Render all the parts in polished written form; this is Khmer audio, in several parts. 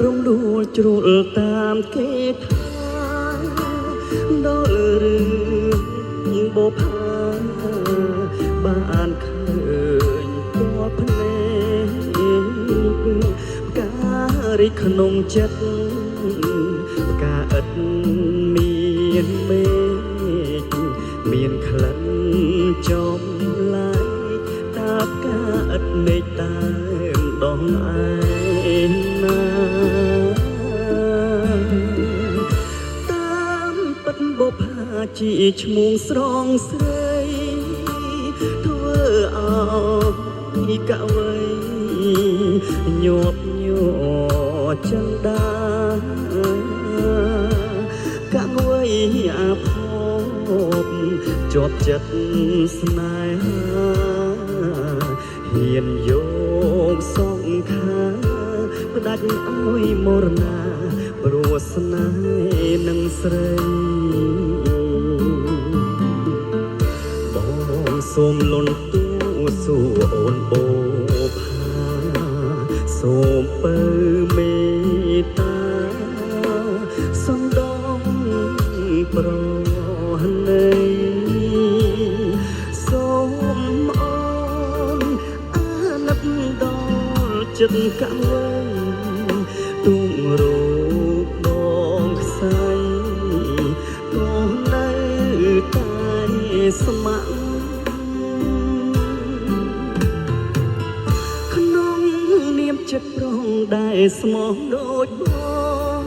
រំដួលជ្រុលតាមគេថាដល់រឿងបុផាបានឃើញពណ៌ភ្នែកផ្ការីក្នុងចិត្តផ្កាឥតមានមេឃមានក្លិនចំឡាយតាផ្កាឥតមេឃតាមដងឯណាតាមពិតបុផាជាឈ្មោះស្រងស្រីធ្វើឲ្យកវៃញាប់ញ័រចិន្តាកវៃអាភពជាប់ចិត្តស្នេហាហ៊ានយកសងខាផ្ដាច់ឲ្យមរណាព្រោះស្នេហ៍នឹងស្រីបងសូមលន់ទូសួរអូនបូផាសូមពើមេត្តាសំដងប្រណីសូមអូនអាណិតដល់ចិត្តកវៃទូងរូបបងខ្សែក៏នៅតែស្ម័គ្រក្នុងនាមចិត្តប្រងដែលស្មោះដូចបង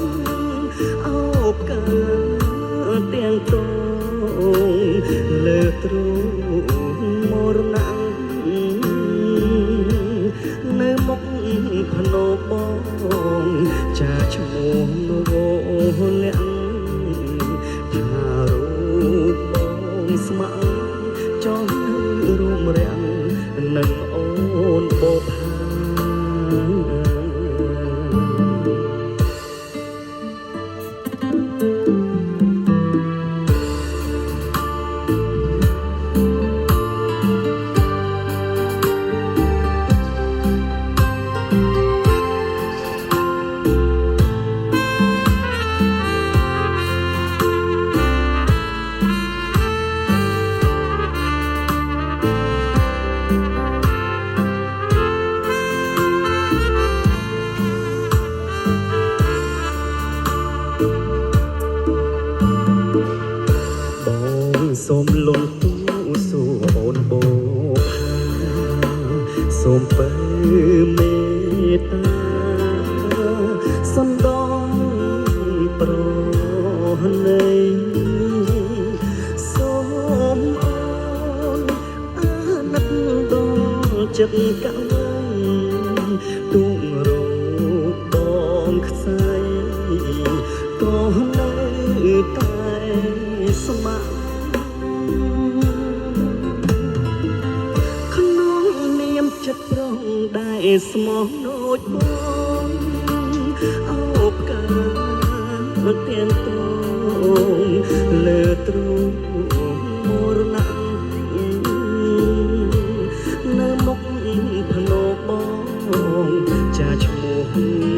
អោបកាទាំងតងលើទ្រូងមរណៈនៅមុខភ្នោបងចាឈ្មោះវលាក់ថារូបបងស្ម័គ្រចង់រួមរាំងនឹងអូនបបផាសូមលន់ទូសួរអូនបូផាសូមពើមេត្តាសំដងប្រណីសូមអូនអាណិតដល់ចិត្តកវៃទូងរូបបងខ្សែក៏នៅតែស្ម័គ្រចិត្តប្រងដែលស្មោះដូចបងអោបកាទាំងតងលើទ្រូងមរណៈនៅមុខភ្នោបងចាឈ្មោះ